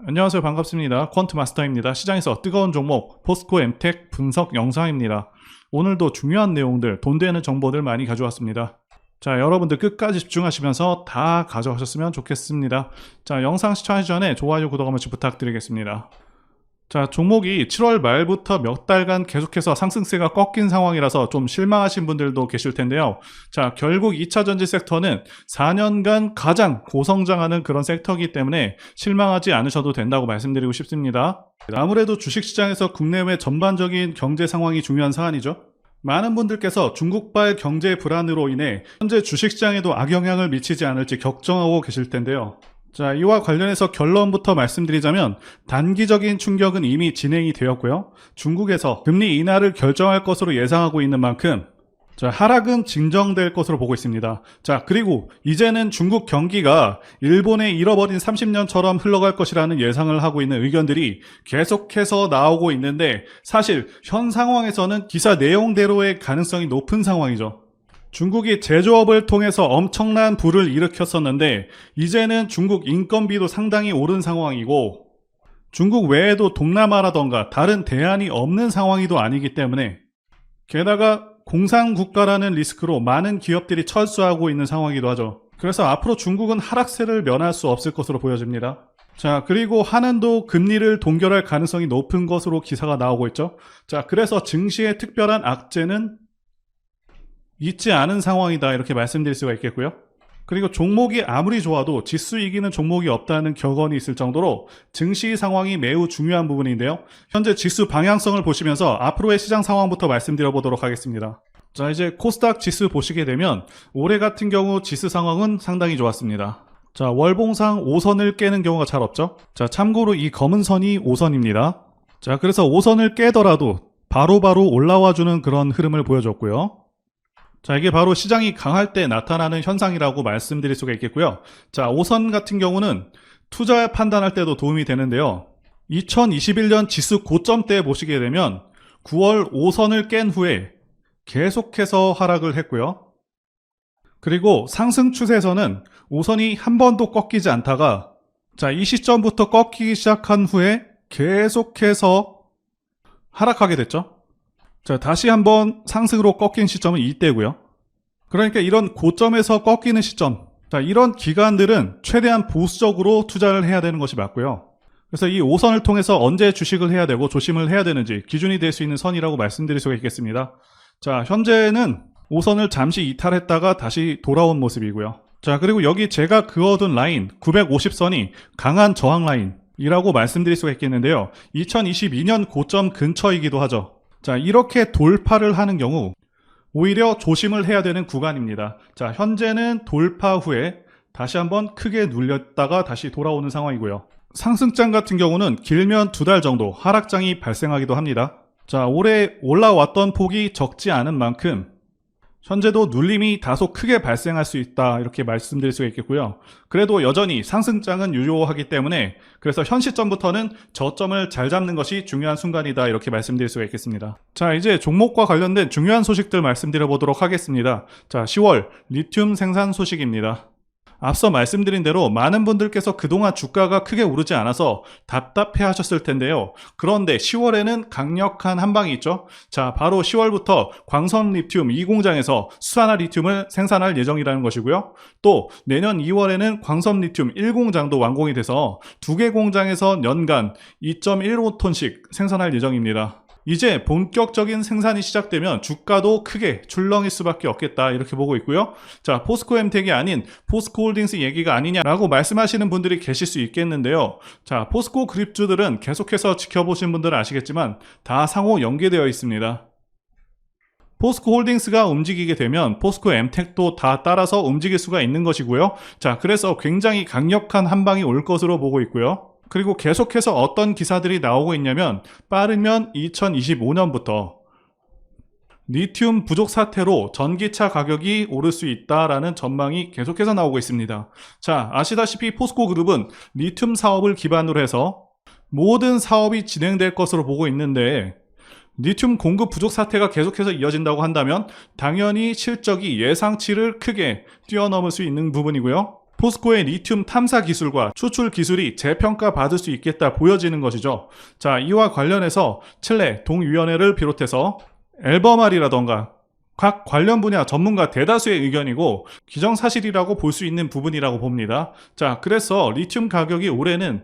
안녕하세요. 반갑습니다. 퀀트마스터입니다. 시장에서 뜨거운 종목 포스코 엠텍 분석 영상입니다. 오늘도 중요한 내용들, 돈 되는 정보들 많이 가져왔습니다. 자, 여러분들 끝까지 집중하시면서 다 가져가셨으면 좋겠습니다. 자, 영상 시청하기 전에 좋아요, 구독 한 번씩 부탁드리겠습니다. 자, 종목이 7월 말부터 몇 달간 계속해서 상승세가 꺾인 상황이라서 좀 실망하신 분들도 계실 텐데요. 자, 결국 2차전지 섹터는 4년간 가장 고성장하는 그런 섹터이기 때문에 실망하지 않으셔도 된다고 말씀드리고 싶습니다. 아무래도 주식시장에서 국내외 전반적인 경제 상황이 중요한 사안이죠. 많은 분들께서 중국발 경제 불안으로 인해 현재 주식시장에도 악영향을 미치지 않을지 걱정하고 계실 텐데요. 자, 이와 관련해서 결론부터 말씀드리자면 단기적인 충격은 이미 진행이 되었고요. 중국에서 금리 인하를 결정할 것으로 예상하고 있는 만큼 자, 하락은 진정될 것으로 보고 있습니다. 자, 그리고 이제는 중국 경기가 일본의 잃어버린 30년처럼 흘러갈 것이라는 예상을 하고 있는 의견들이 계속해서 나오고 있는데 사실 현 상황에서는 기사 내용대로의 가능성이 높은 상황이죠. 중국이 제조업을 통해서 엄청난 부를 일으켰었는데 이제는 중국 인건비도 상당히 오른 상황이고 중국 외에도 동남아라던가 다른 대안이 없는 상황이도 아니기 때문에 게다가 공산국가라는 리스크로 많은 기업들이 철수하고 있는 상황이기도 하죠. 그래서 앞으로 중국은 하락세를 면할 수 없을 것으로 보여집니다. 자, 그리고 한은도 금리를 동결할 가능성이 높은 것으로 기사가 나오고 있죠. 자, 그래서 증시의 특별한 악재는 있지 않은 상황이다 이렇게 말씀드릴 수가 있겠고요. 그리고 종목이 아무리 좋아도 지수 이기는 종목이 없다는 격언이 있을 정도로 증시 상황이 매우 중요한 부분인데요. 현재 지수 방향성을 보시면서 앞으로의 시장 상황부터 말씀드려 보도록 하겠습니다. 자, 이제 코스닥 지수 보시게 되면 올해 같은 경우 지수 상황은 상당히 좋았습니다. 자, 월봉상 5선을 깨는 경우가 잘 없죠. 자, 참고로 이 검은 선이 5선입니다. 자, 그래서 5선을 깨더라도 바로바로 올라와주는 그런 흐름을 보여줬고요. 자, 이게 바로 시장이 강할 때 나타나는 현상이라고 말씀드릴 수가 있겠고요. 자, 5선 같은 경우는 투자 판단할 때도 도움이 되는데요. 2021년 지수 고점 때 보시게 되면 9월 5선을 깬 후에 계속해서 하락을 했고요. 그리고 상승 추세에서는 5선이 한 번도 꺾이지 않다가 자, 이 시점부터 꺾이기 시작한 후에 계속해서 하락하게 됐죠. 자, 다시 한번 상승으로 꺾인 시점은 이때고요. 그러니까 이런 고점에서 꺾이는 시점, 자, 이런 기간들은 최대한 보수적으로 투자를 해야 되는 것이 맞고요. 그래서 이 5선을 통해서 언제 주식을 해야 되고 조심을 해야 되는지 기준이 될 수 있는 선이라고 말씀드릴 수가 있겠습니다. 자, 현재는 5선을 잠시 이탈했다가 다시 돌아온 모습이고요. 자, 그리고 여기 제가 그어둔 라인 950선이 강한 저항 라인이라고 말씀드릴 수가 있겠는데요. 2022년 고점 근처이기도 하죠. 자, 이렇게 돌파를 하는 경우 오히려 조심을 해야 되는 구간입니다. 자, 현재는 돌파 후에 다시 한번 크게 눌렸다가 다시 돌아오는 상황이고요. 상승장 같은 경우는 길면 2달 정도 하락장이 발생하기도 합니다. 자, 올해 올라왔던 폭이 적지 않은 만큼 현재도 눌림이 다소 크게 발생할 수 있다 이렇게 말씀드릴 수가 있겠고요. 그래도 여전히 상승장은 유효하기 때문에 그래서 현 시점부터는 저점을 잘 잡는 것이 중요한 순간이다 이렇게 말씀드릴 수가 있겠습니다. 자, 이제 종목과 관련된 중요한 소식들 말씀드려 보도록 하겠습니다. 자, 10월 리튬 생산 소식입니다. 앞서 말씀드린 대로 많은 분들께서 그동안 주가가 크게 오르지 않아서 답답해 하셨을 텐데요. 그런데 10월에는 강력한 한방이 있죠. 자, 바로 10월부터 광선 리튬 2공장에서 수산화 리튬을 생산할 예정이라는 것이고요. 또 내년 2월에는 광선 리튬 1공장도 완공이 돼서 2개 공장에서 연간 2.15톤씩 생산할 예정입니다. 이제 본격적인 생산이 시작되면 주가도 크게 출렁일 수밖에 없겠다 이렇게 보고 있고요. 자, 포스코 엠텍이 아닌 포스코 홀딩스 얘기가 아니냐라고 말씀하시는 분들이 계실 수 있겠는데요. 자, 포스코 그립주들은 계속해서 지켜보신 분들은 아시겠지만 다 상호 연계되어 있습니다. 포스코 홀딩스가 움직이게 되면 포스코 엠텍도 다 따라서 움직일 수가 있는 것이고요. 자, 그래서 굉장히 강력한 한방이 올 것으로 보고 있고요. 그리고 계속해서 어떤 기사들이 나오고 있냐면 빠르면 2025년부터 리튬 부족 사태로 전기차 가격이 오를 수 있다라는 전망이 계속해서 나오고 있습니다. 자, 아시다시피 포스코 그룹은 리튬 사업을 기반으로 해서 모든 사업이 진행될 것으로 보고 있는데 리튬 공급 부족 사태가 계속해서 이어진다고 한다면 당연히 실적이 예상치를 크게 뛰어넘을 수 있는 부분이고요. 포스코의 리튬 탐사 기술과 추출 기술이 재평가받을 수 있겠다 보여지는 것이죠. 자, 이와 관련해서 칠레 동위원회를 비롯해서 앨버말이라던가 각 관련 분야 전문가 대다수의 의견이고 기정사실이라고 볼 수 있는 부분이라고 봅니다. 자, 그래서 리튬 가격이 올해는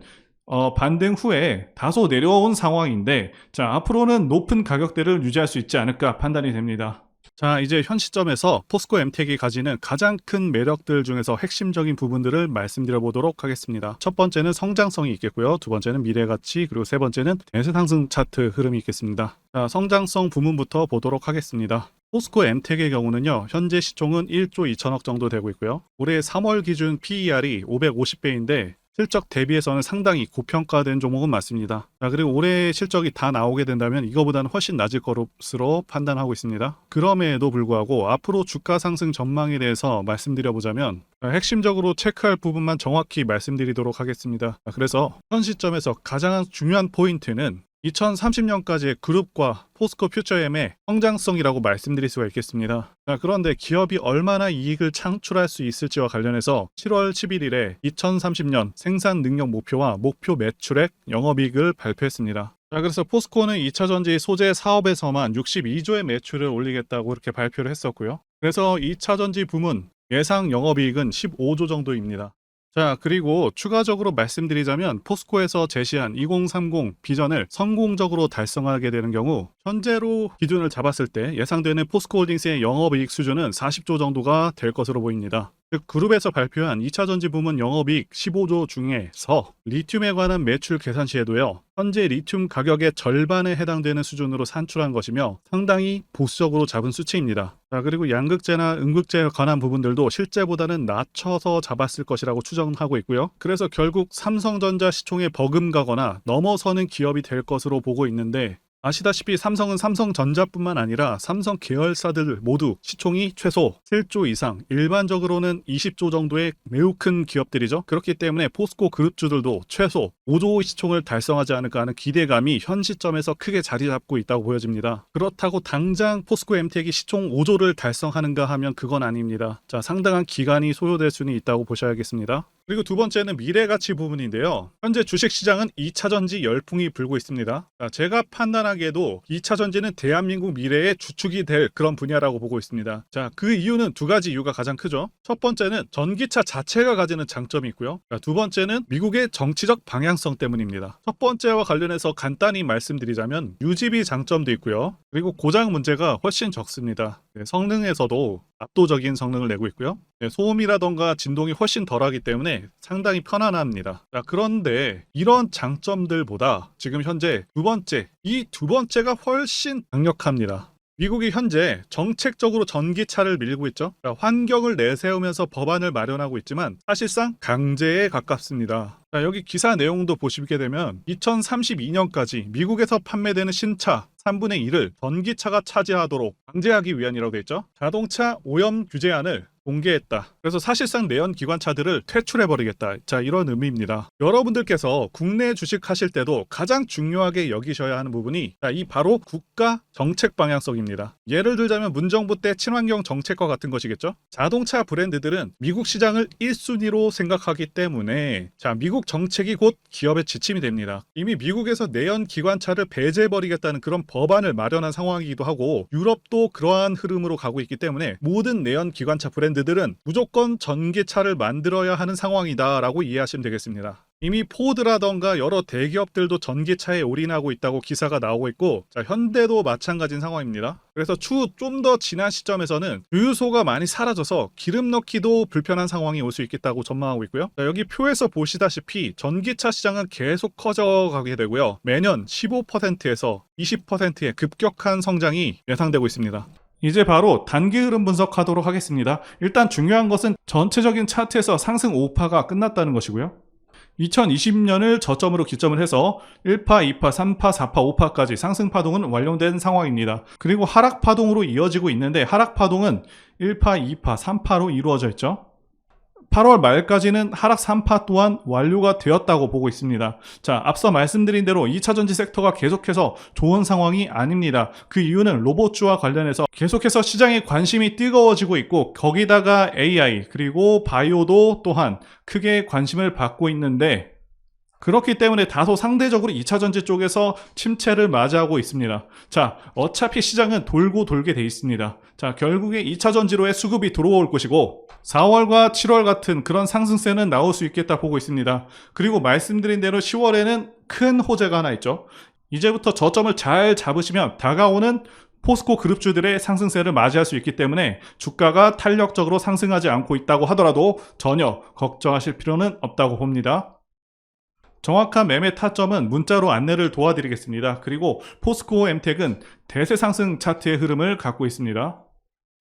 반등 후에 다소 내려온 상황인데, 자, 앞으로는 높은 가격대를 유지할 수 있지 않을까 판단이 됩니다. 자, 이제 현 시점에서 포스코 엠텍이 가지는 가장 큰 매력들 중에서 핵심적인 부분들을 말씀드려 보도록 하겠습니다. 첫 번째는 성장성이 있겠고요. 두 번째는 미래가치, 그리고 세 번째는 대세 상승 차트 흐름이 있겠습니다. 자, 성장성 부문부터 보도록 하겠습니다. 포스코 엠텍의 경우는요, 현재 시총은 1조 2천억 정도 되고 있고요. 올해 3월 기준 PER이 550배인데 실적 대비해서는 상당히 고평가된 종목은 맞습니다. 자, 그리고 올해 실적이 다 나오게 된다면 이거보다는 훨씬 낮을 것으로 판단하고 있습니다. 그럼에도 불구하고 앞으로 주가 상승 전망에 대해서 말씀드려보자면 핵심적으로 체크할 부분만 정확히 말씀드리도록 하겠습니다. 그래서 현 시점에서 가장 중요한 포인트는 2030년까지의 그룹과 포스코 퓨처엠의 성장성이라고 말씀드릴 수가 있겠습니다. 자, 그런데 기업이 얼마나 이익을 창출할 수 있을지와 관련해서 7월 11일에 2030년 생산 능력 목표와 목표 매출액, 영업이익을 발표했습니다. 자, 그래서 포스코는 2차전지 소재 사업에서만 62조의 매출을 올리겠다고 이렇게 발표를 했었고요. 그래서 2차전지 부문 예상 영업이익은 15조 정도입니다. 자, 그리고 추가적으로 말씀드리자면 포스코에서 제시한 2030 비전을 성공적으로 달성하게 되는 경우 현재로 기준을 잡았을 때 예상되는 포스코홀딩스의 영업이익 수준은 40조 정도가 될 것으로 보입니다. 즉 그룹에서 발표한 2차전지 부문 영업이익 15조 중에서 리튬에 관한 매출 계산 시에도요, 현재 리튬 가격의 절반에 해당되는 수준으로 산출한 것이며 상당히 보수적으로 잡은 수치입니다. 자, 그리고 양극재나 음극재에 관한 부분들도 실제보다는 낮춰서 잡았을 것이라고 추정하고 있고요. 그래서 결국 삼성전자 시총에 버금가거나 넘어서는 기업이 될 것으로 보고 있는데, 아시다시피 삼성은 삼성전자뿐만 아니라 삼성 계열사들 모두 시총이 최소 7조 이상, 일반적으로는 20조 정도의 매우 큰 기업들이죠. 그렇기 때문에 포스코 그룹주들도 최소 5조 시총을 달성하지 않을까 하는 기대감이 현 시점에서 크게 자리 잡고 있다고 보여집니다. 그렇다고 당장 포스코 엠텍이 시총 5조를 달성하는가 하면 그건 아닙니다. 자, 상당한 기간이 소요될 수는 있다고 보셔야겠습니다. 그리고 두 번째는 미래가치 부분인데요. 현재 주식시장은 2차전지 열풍이 불고 있습니다. 자, 제가 판단하기에도 2차전지는 대한민국 미래의 주축이 될 그런 분야라고 보고 있습니다. 자, 그 이유는 두 가지 이유가 가장 크죠. 첫 번째는 전기차 자체가 가지는 장점이 있고요. 자, 두 번째는 미국의 정치적 방향성 때문입니다. 첫 번째와 관련해서 간단히 말씀드리자면 유지비 장점도 있고요. 그리고 고장 문제가 훨씬 적습니다. 네, 성능에서도 압도적인 성능을 내고 있고요. 네, 소음이라던가 진동이 훨씬 덜하기 때문에 상당히 편안합니다. 자, 그런데 이런 장점들보다 지금 현재 이 두 번째가 훨씬 강력합니다. 미국이 현재 정책적으로 전기차를 밀고 있죠. 자, 환경을 내세우면서 법안을 마련하고 있지만 사실상 강제에 가깝습니다. 자, 여기 기사 내용도 보시게 되면 2032년까지 미국에서 판매되는 신차 3분의 1을 전기차가 차지하도록 강제하기 위한이라고 되어 있죠. 자동차 오염 규제안을 공개했다. 그래서 사실상 내연 기관차들을 퇴출해버리겠다. 자, 이런 의미입니다. 여러분들께서 국내 주식하실 때도 가장 중요하게 여기셔야 하는 부분이 이 바로 국가 정책 방향성입니다. 예를 들자면 문정부 때 친환경 정책과 같은 것이겠죠. 자동차 브랜드들은 미국 시장을 1순위로 생각하기 때문에 자, 미국 정책이 곧 기업의 지침이 됩니다. 이미 미국에서 내연 기관차를 배제해버리겠다는 그런 법안을 마련한 상황이기도 하고 유럽도 그러한 흐름으로 가고 있기 때문에 모든 내연 기관차 브랜드들은 무조건 전기차를 만들어야 하는 상황이다라고 이해하시면 되겠습니다. 이미 포드라던가 여러 대기업들도 전기차에 올인하고 있다고 기사가 나오고 있고, 자, 현대도 마찬가지인 상황입니다. 그래서 추후 좀 더 지난 시점에서는 주유소가 많이 사라져서 기름 넣기도 불편한 상황이 올 수 있겠다고 전망하고 있고요. 자, 여기 표에서 보시다시피 전기차 시장은 계속 커져가게 되고요. 매년 15%에서 20%의 급격한 성장이 예상되고 있습니다. 이제 바로 단기 흐름 분석하도록 하겠습니다. 일단 중요한 것은 전체적인 차트에서 상승 5파가 끝났다는 것이고요. 2020년을 저점으로 기점을 해서 1파, 2파, 3파, 4파, 5파까지 상승 파동은 완료된 상황입니다. 그리고 하락 파동으로 이어지고 있는데 하락 파동은 1파, 2파, 3파로 이루어져 있죠. 8월 말까지는 하락 3파 또한 완료가 되었다고 보고 있습니다. 자, 앞서 말씀드린 대로 2차전지 섹터가 계속해서 좋은 상황이 아닙니다. 그 이유는 로봇주와 관련해서 계속해서 시장의 관심이 뜨거워지고 있고, 거기다가 AI 그리고 바이오도 또한 크게 관심을 받고 있는데, 그렇기 때문에 다소 상대적으로 2차전지 쪽에서 침체를 맞이하고 있습니다. 자, 어차피 시장은 돌고 돌게 돼 있습니다. 자, 결국에 2차전지로의 수급이 들어올 것이고 4월과 7월 같은 그런 상승세는 나올 수 있겠다 보고 있습니다. 그리고 말씀드린 대로 10월에는 큰 호재가 하나 있죠. 이제부터 저점을 잘 잡으시면 다가오는 포스코 그룹주들의 상승세를 맞이할 수 있기 때문에 주가가 탄력적으로 상승하지 않고 있다고 하더라도 전혀 걱정하실 필요는 없다고 봅니다. 정확한 매매 타점은 문자로 안내를 도와드리겠습니다. 그리고 포스코 엠텍은 대세 상승 차트의 흐름을 갖고 있습니다.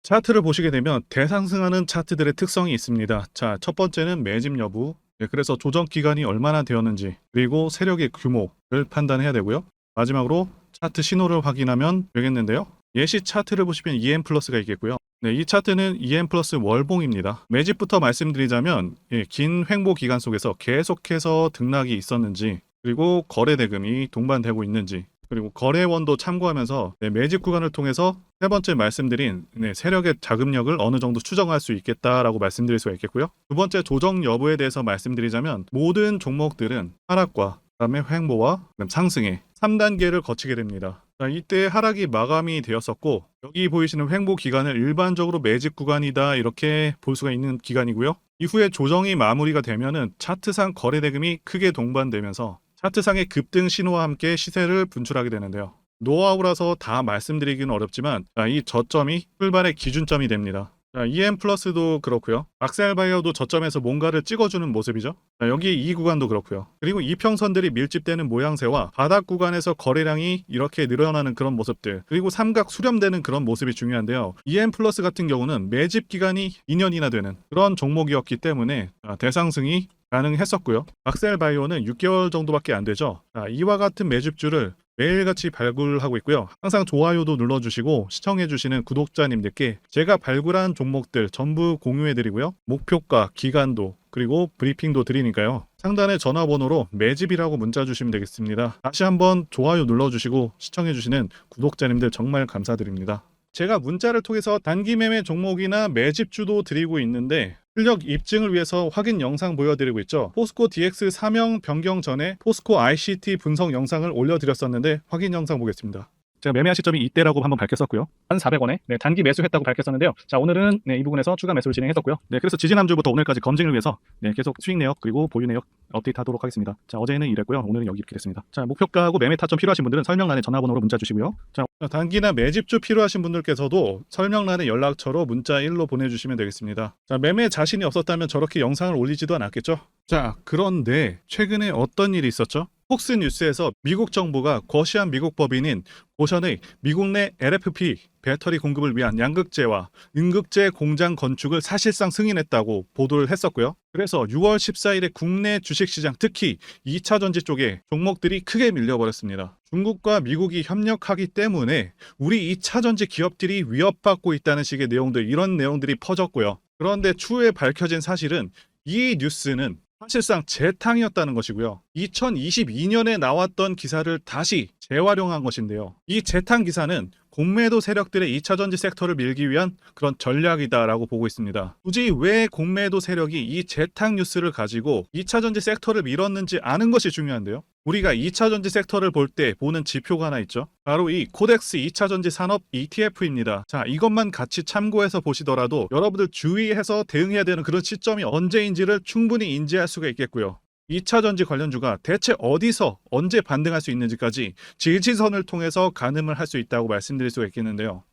차트를 보시게 되면 대상승하는 차트들의 특성이 있습니다. 자, 첫 번째는 매집 여부, 그래서 조정 기간이 얼마나 되었는지, 그리고 세력의 규모를 판단해야 되고요. 마지막으로 차트 신호를 확인하면 되겠는데요. 예시 차트를 보시면 EM 플러스가 있겠고요. 네, 이 차트는 EM 플러스 월봉입니다. 매집부터 말씀드리자면 긴 횡보 기간 속에서 계속해서 등락이 있었는지, 그리고 거래 대금이 동반되고 있는지, 그리고 거래원도 참고하면서 매집 구간을 통해서 세 번째 말씀드린 세력의 자금력을 어느 정도 추정할 수 있겠다라고 말씀드릴 수가 있겠고요. 두 번째 조정 여부에 대해서 말씀드리자면 모든 종목들은 하락과 그다음에 횡보와 그다음 상승의 3단계를 거치게 됩니다. 자, 이때 하락이 마감이 되었었고, 여기 보이시는 횡보 기간을 일반적으로 매집 구간이다 이렇게 볼 수가 있는 기간이고요. 이후에 조정이 마무리가 되면은 차트상 거래 대금이 크게 동반되면서 차트상의 급등 신호와 함께 시세를 분출하게 되는데요. 노하우라서 다 말씀드리기는 어렵지만 이 저점이 출발의 기준점이 됩니다. 자, EM 플러스도 그렇고요. 악셀바이어도 저점에서 뭔가를 찍어주는 모습이죠. 자, 여기 이 구간도 그렇고요. 그리고 이평선들이 밀집되는 모양새와 바닥 구간에서 거래량이 이렇게 늘어나는 그런 모습들, 그리고 삼각 수렴되는 그런 모습이 중요한데요. EM 플러스 같은 경우는 매집 기간이 2년이나 되는 그런 종목이었기 때문에 대상승이 가능했었고요. 악셀바이오는 6개월 정도밖에 안 되죠. 자, 이와 같은 매집주를 매일같이 발굴하고 있고요. 항상 좋아요도 눌러주시고 시청해주시는 구독자님들께 제가 발굴한 종목들 전부 공유해드리고요. 목표가, 기간도, 그리고 브리핑도 드리니까요. 상단의 전화번호로 매집이라고 문자 주시면 되겠습니다. 다시 한번 좋아요 눌러주시고 시청해주시는 구독자님들 정말 감사드립니다. 제가 문자를 통해서 단기 매매 종목이나 매집주도 드리고 있는데 실력 입증을 위해서 확인 영상 보여드리고 있죠. 포스코 DX 사명 변경 전에 포스코 ICT 분석 영상을 올려드렸었는데 확인 영상 보겠습니다. 제가 매매한 시점이 이때라고 한번 밝혔었고요. 1,400원에 단기 매수했다고 밝혔었는데요. 자, 오늘은 이 부분에서 추가 매수를 진행했었고요. 그래서 지지난주부터 오늘까지 검증을 위해서 계속 수익 내역 그리고 보유 내역 업데이트하도록 하겠습니다. 자, 어제는 이랬고요. 오늘은 여기 이렇게 됐습니다. 자, 목표가하고 매매 타점 필요하신 분들은 설명란에 전화번호로 문자 주시고요. 자, 단기나 매집주 필요하신 분들께서도 설명란에 연락처로 문자 1로 보내주시면 되겠습니다. 자, 매매 자신이 없었다면 저렇게 영상을 올리지도 않았겠죠. 자, 그런데 최근에 어떤 일이 있었죠? 폭스뉴스에서 미국 정부가 거시한 미국 법인인 고션의 미국 내 LFP 배터리 공급을 위한 양극재와 음극재 공장 건축을 사실상 승인했다고 보도를 했었고요. 그래서 6월 14일에 국내 주식시장 특히 2차전지 쪽에 종목들이 크게 밀려버렸습니다. 중국과 미국이 협력하기 때문에 우리 2차전지 기업들이 위협받고 있다는 식의 내용들, 이런 내용들이 퍼졌고요. 그런데 추후에 밝혀진 사실은 이 뉴스는 사실상 재탕이었다는 것이고요. 2022년에 나왔던 기사를 다시 재활용한 것인데요. 이 재탕 기사는 공매도 세력들의 2차전지 섹터를 밀기 위한 그런 전략이다라고 보고 있습니다. 굳이 왜 공매도 세력이 이 재탕 뉴스를 가지고 2차전지 섹터를 밀었는지 아는 것이 중요한데요. 우리가 2차전지 섹터를 볼 때 보는 지표가 하나 있죠. 바로 이 코덱스 2차전지 산업 ETF입니다. 자, 이것만 같이 참고해서 보시더라도 여러분들 주의해서 대응해야 되는 그런 시점이 언제인지를 충분히 인지할 수가 있겠고요. 2차전지 관련주가 대체 어디서 언제 반등할 수 있는지까지 지지선을 통해서 가늠을 할 수 있다고 말씀드릴 수가 있겠는데요.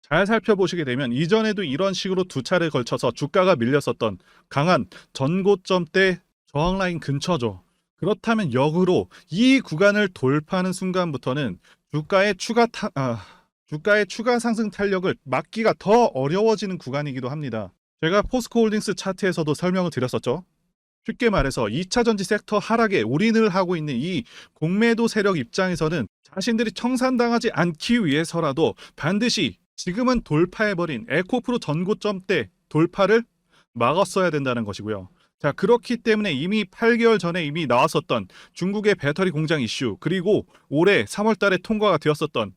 잘 살펴보시게 되면 이전에도 이런 식으로 두 차례 걸쳐서 주가가 밀렸었던 강한 전고점대 저항라인 근처죠. 그렇다면 역으로 이 구간을 돌파하는 순간부터는 주가의 추가 상승 탄력을 막기가 더 어려워지는 구간이기도 합니다. 제가 포스코홀딩스 차트에서도 설명을 드렸었죠. 쉽게 말해서 2차전지 섹터 하락에 올인을 하고 있는 이 공매도 세력 입장에서는 자신들이 청산당하지 않기 위해서라도 반드시 지금은 돌파해버린 에코프로 전고점대 돌파를 막았어야 된다는 것이고요. 자, 그렇기 때문에 이미 8개월 전에 이미 나왔었던 중국의 배터리 공장 이슈, 그리고 올해 3월 달에 통과가 되었었던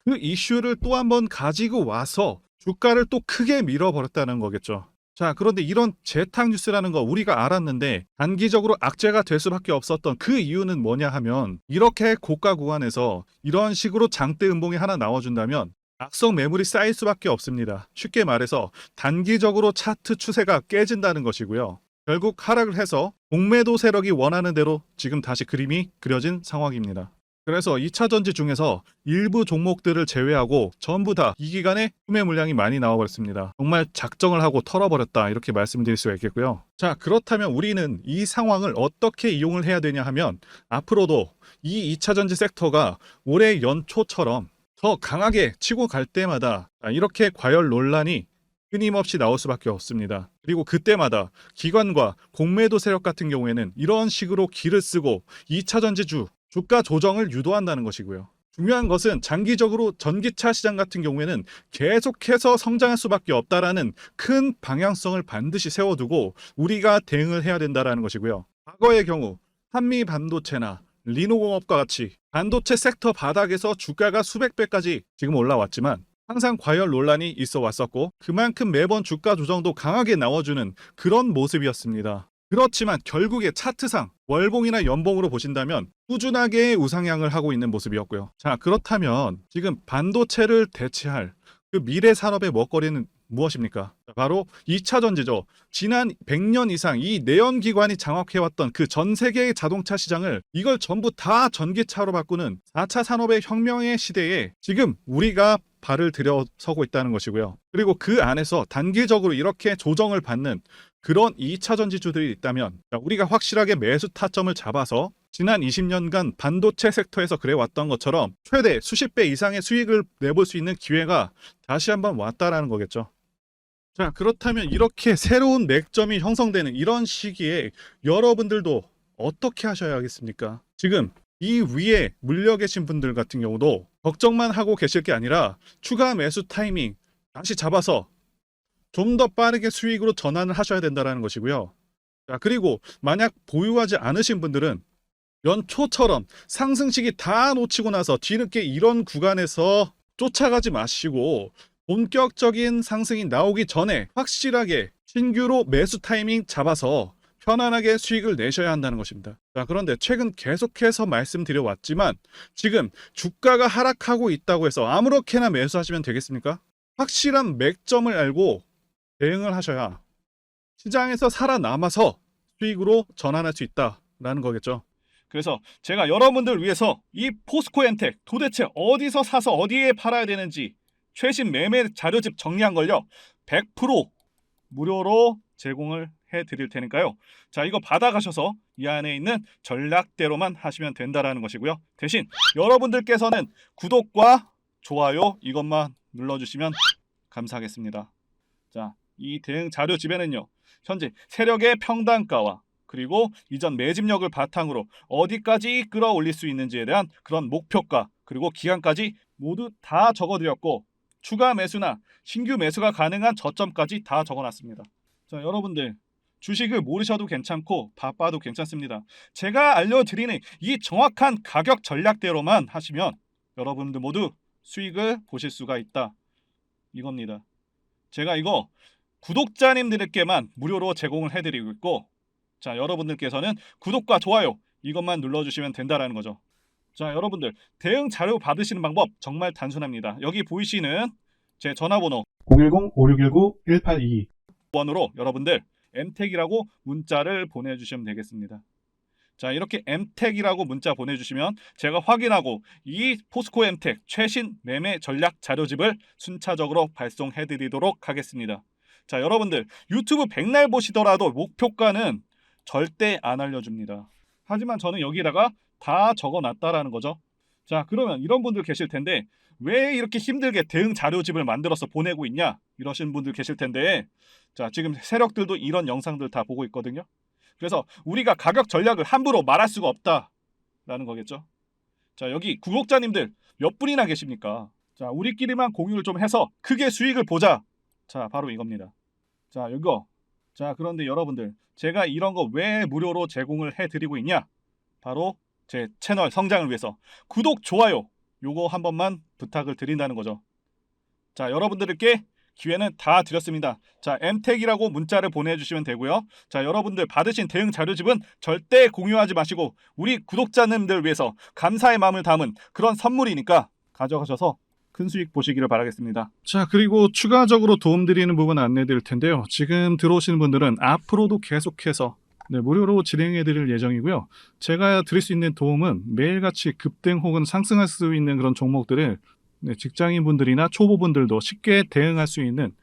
그 이슈를 또 한 번 가지고 와서 주가를 또 크게 밀어버렸다는 거겠죠. 자, 그런데 이런 재탕 뉴스라는 거 우리가 알았는데 단기적으로 악재가 될 수밖에 없었던 그 이유는 뭐냐 하면, 이렇게 고가 구간에서 이런 식으로 장대 음봉이 하나 나와준다면 악성 매물이 쌓일 수밖에 없습니다. 쉽게 말해서 단기적으로 차트 추세가 깨진다는 것이고요. 결국 하락을 해서 공매도 세력이 원하는 대로 지금 다시 그림이 그려진 상황입니다. 그래서 2차 전지 중에서 일부 종목들을 제외하고 전부 다 이 기간에 구매 물량이 많이 나와버렸습니다. 정말 작정을 하고 털어버렸다, 이렇게 말씀드릴 수가 있겠고요. 자, 그렇다면 우리는 이 상황을 어떻게 이용을 해야 되냐 하면, 앞으로도 이 2차 전지 섹터가 올해 연초처럼 더 강하게 치고 갈 때마다 이렇게 과열 논란이 끊임없이 나올 수밖에 없습니다. 그리고 그때마다 기관과 공매도 세력 같은 경우에는 이런 식으로 기를 쓰고 2차 전지주 주가 조정을 유도한다는 것이고요. 중요한 것은 장기적으로 전기차 시장 같은 경우에는 계속해서 성장할 수밖에 없다라는 큰 방향성을 반드시 세워두고 우리가 대응을 해야 된다는 것이고요. 과거의 경우 한미 반도체나 리노공업과 같이 반도체 섹터 바닥에서 주가가 수백 배까지 지금 올라왔지만 항상 과열 논란이 있어 왔었고, 그만큼 매번 주가 조정도 강하게 나와주는 그런 모습이었습니다. 그렇지만 결국에 차트상 월봉이나 연봉으로 보신다면 꾸준하게 우상향을 하고 있는 모습이었고요. 자, 그렇다면 지금 반도체를 대체할 그 미래 산업의 먹거리는 무엇입니까? 바로 2차 전지죠. 지난 100년 이상 이 내연기관이 장악해왔던 그 전 세계의 자동차 시장을, 이걸 전부 다 전기차로 바꾸는 4차 산업의 혁명의 시대에 지금 우리가 발을 들여서고 있다는 것이고요. 그리고 그 안에서 단기적으로 이렇게 조정을 받는 그런 2차 전지주들이 있다면 우리가 확실하게 매수 타점을 잡아서 지난 20년간 반도체 섹터에서 그래왔던 것처럼 최대 수십 배 이상의 수익을 내볼 수 있는 기회가 다시 한번 왔다라는 거겠죠. 자, 그렇다면 이렇게 새로운 맥점이 형성되는 이런 시기에 여러분들도 어떻게 하셔야겠습니까? 지금 이 위에 물려 계신 분들 같은 경우도 걱정만 하고 계실 게 아니라 추가 매수 타이밍 다시 잡아서 좀 더 빠르게 수익으로 전환을 하셔야 된다는 것이고요. 자, 그리고 만약 보유하지 않으신 분들은 연초처럼 상승시기 다 놓치고 나서 뒤늦게 이런 구간에서 쫓아가지 마시고 본격적인 상승이 나오기 전에 확실하게 신규로 매수 타이밍 잡아서 편안하게 수익을 내셔야 한다는 것입니다. 자, 그런데 최근 계속해서 말씀드려 왔지만 지금 주가가 하락하고 있다고 해서 아무렇게나 매수하시면 되겠습니까? 확실한 맥점을 알고 대응을 하셔야 시장에서 살아남아서 수익으로 전환할 수 있다라는 거겠죠. 그래서 제가 여러분들 위해서 이 포스코엔텍 도대체 어디서 사서 어디에 팔아야 되는지 최신 매매 자료집 정리한 걸요 100% 무료로 제공을 해드릴 테니까요. 자, 이거 받아가셔서 이 안에 있는 전략대로만 하시면 된다라는 것이고요. 대신 여러분들께서는 구독과 좋아요 이것만 눌러주시면 감사하겠습니다. 자, 이 대응 자료집에는요 현재 세력의 평단가와 그리고 이전 매집력을 바탕으로 어디까지 끌어올릴 수 있는지에 대한 그런 목표가 그리고 기간까지 모두 다 적어드렸고, 추가 매수나 신규 매수가 가능한 저점까지 다 적어놨습니다. 자, 여러분들 주식을 모르셔도 괜찮고 바빠도 괜찮습니다. 제가 알려드리는 이 정확한 가격 전략대로만 하시면 여러분들 모두 수익을 보실 수가 있다, 이겁니다. 제가 이거 구독자님들께만 무료로 제공을 해드리고 있고, 자, 여러분들께서는 구독과 좋아요 이것만 눌러주시면 된다라는 거죠. 자, 여러분들 대응 자료 받으시는 방법 정말 단순합니다. 여기 보이시는 제 전화번호 010-5619-1822 번호로 여러분들 MTEC이라고 문자를 보내주시면 되겠습니다. 자, 이렇게 MTEC이라고 문자 보내주시면 제가 확인하고 이 포스코 MTEC 최신 매매 전략 자료집을 순차적으로 발송해드리도록 하겠습니다. 자, 여러분들 유튜브 백날 보시더라도 목표가는 절대 안 알려줍니다. 하지만 저는 여기다가 다 적어놨다라는 거죠. 자, 그러면 이런 분들 계실 텐데 왜 이렇게 힘들게 대응 자료집을 만들어서 보내고 있냐 이러신 분들 계실 텐데, 자, 지금 세력들도 이런 영상들 다 보고 있거든요. 그래서 우리가 가격 전략을 함부로 말할 수가 없다라는 거겠죠. 자, 여기 구독자님들 몇 분이나 계십니까? 자, 우리끼리만 공유를 좀 해서 크게 수익을 보자. 자, 바로 이겁니다. 자, 이거 자, 그런데 여러분들, 제가 이런 거 왜 무료로 제공을 해드리고 있냐? 바로 제 채널 성장을 위해서 구독, 좋아요 요거 한 번만 부탁을 드린다는 거죠. 자, 여러분들께 기회는 다 드렸습니다. 자, MTech이라고 문자를 보내주시면 되고요. 자, 여러분들 받으신 대응 자료집은 절대 공유하지 마시고 우리 구독자님들 위해서 감사의 마음을 담은 그런 선물이니까 가져가셔서 큰 수익 보시기를 바라겠습니다. 자, 그리고 추가적으로 도움드리는 부분 안내 드릴 텐데요. 지금 들어오시는 분들은 앞으로도 계속해서 무료로 진행해 드릴 예정이고요. 제가 드릴 수 있는 도움은 매일같이 급등 혹은 상승할 수 있는 그런 종목들을 직장인분들이나 초보분들도 쉽게 대응할 수 있는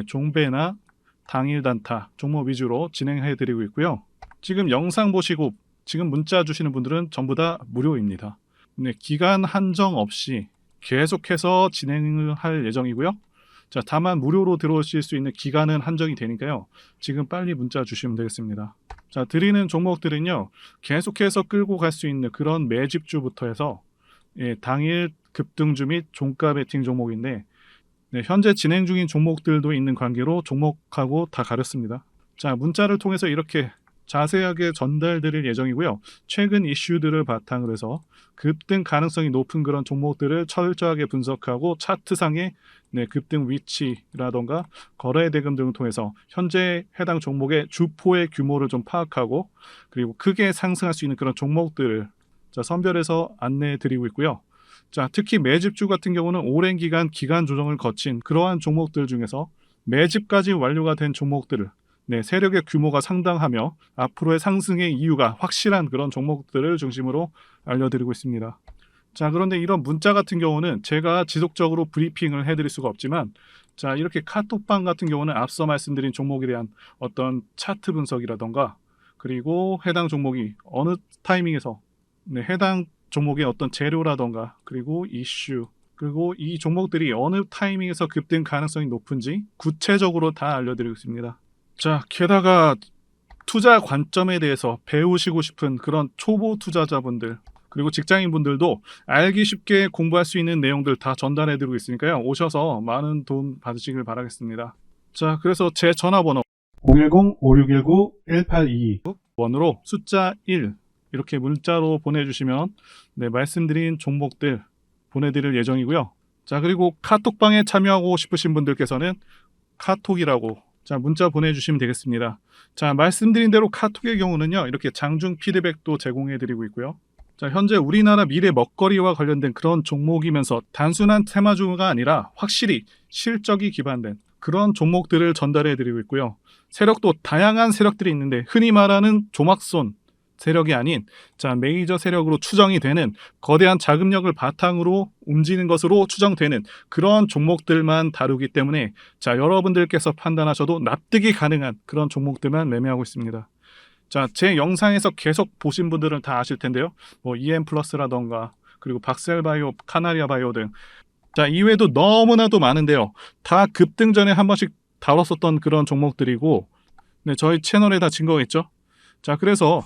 종배나 당일 단타 종목 위주로 진행해 드리고 있고요. 지금 영상 보시고 지금 문자 주시는 분들은 전부 다 무료입니다. 기간 한정 없이 계속해서 진행을 할 예정이고요. 자, 다만 무료로 들어오실 수 있는 기간은 한정이 되니까요. 지금 빨리 문자 주시면 되겠습니다. 자, 드리는 종목들은요. 계속해서 끌고 갈 수 있는 그런 매집주부터 해서 당일 급등주 및 종가 베팅 종목인데 현재 진행 중인 종목들도 있는 관계로 종목하고 다 가렸습니다. 자, 문자를 통해서 이렇게 자세하게 전달드릴 예정이고요. 최근 이슈들을 바탕으로 해서 급등 가능성이 높은 그런 종목들을 철저하게 분석하고 차트상의 급등 위치라던가 거래 대금 등을 통해서 현재 해당 종목의 주포의 규모를 좀 파악하고 그리고 크게 상승할 수 있는 그런 종목들을 선별해서 안내해 드리고 있고요. 자, 특히 매집주 같은 경우는 오랜 기간 조정을 거친 그러한 종목들 중에서 매집까지 완료가 된 종목들을 세력의 규모가 상당하며 앞으로의 상승의 이유가 확실한 그런 종목들을 중심으로 알려드리고 있습니다. 자, 그런데 이런 문자 같은 경우는 제가 지속적으로 브리핑을 해드릴 수가 없지만 자, 이렇게 카톡방 같은 경우는 앞서 말씀드린 종목에 대한 어떤 차트 분석이라던가 그리고 해당 종목이 어느 타이밍에서 해당 종목의 어떤 재료라던가 그리고 이슈 그리고 이 종목들이 어느 타이밍에서 급등 가능성이 높은지 구체적으로 다 알려드리고 있습니다. 자, 게다가 투자 관점에 대해서 배우시고 싶은 그런 초보 투자자분들 그리고 직장인분들도 알기 쉽게 공부할 수 있는 내용들 다 전달해드리고 있으니까요. 오셔서 많은 도움 받으시길 바라겠습니다. 자, 그래서 제 전화번호 010-5619-1822 번호로 숫자 1 이렇게 문자로 보내주시면 말씀드린 종목들 보내드릴 예정이고요. 자, 그리고 카톡방에 참여하고 싶으신 분들께서는 카톡이라고 문자 보내주시면 되겠습니다. 자, 말씀드린 대로 카톡의 경우는요. 이렇게 장중 피드백도 제공해드리고 있고요. 자, 현재 우리나라 미래 먹거리와 관련된 그런 종목이면서 단순한 테마주가 아니라 확실히 실적이 기반된 그런 종목들을 전달해드리고 있고요. 세력도 다양한 세력들이 있는데 흔히 말하는 조막손 세력이 아닌 메이저 세력으로 추정이 되는 거대한 자금력을 바탕으로 움직이는 것으로 추정되는 그런 종목들만 다루기 때문에 여러분들께서 판단하셔도 납득이 가능한 그런 종목들만 매매하고 있습니다. 자, 제 영상에서 계속 보신 분들은 다 아실 텐데요. EM플러스라던가 그리고 박셀바이오, 카나리아바이오 등 이외에도 너무나도 많은데요. 다 급등 전에 한 번씩 다뤘었던 그런 종목들이고 저희 채널에 다 증거가 있죠. 자, 그래서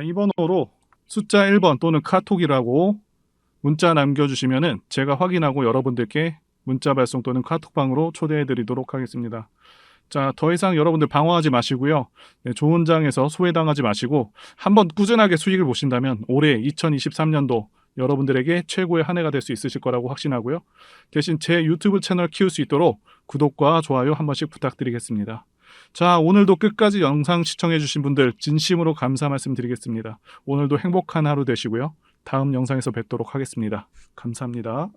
이 번호로 숫자 1번 또는 카톡이라고 문자 남겨주시면은 제가 확인하고 여러분들께 문자 발송 또는 카톡방으로 초대해 드리도록 하겠습니다. 자, 더 이상 여러분들 방황하지 마시고요. 좋은 장에서 소외당하지 마시고 한번 꾸준하게 수익을 보신다면 올해 2023년도 여러분들에게 최고의 한 해가 될 수 있으실 거라고 확신하고요. 대신 제 유튜브 채널 키울 수 있도록 구독과 좋아요 한 번씩 부탁드리겠습니다. 자, 오늘도 끝까지 영상 시청해주신 분들 진심으로 감사 말씀드리겠습니다. 오늘도 행복한 하루 되시고요. 다음 영상에서 뵙도록 하겠습니다. 감사합니다.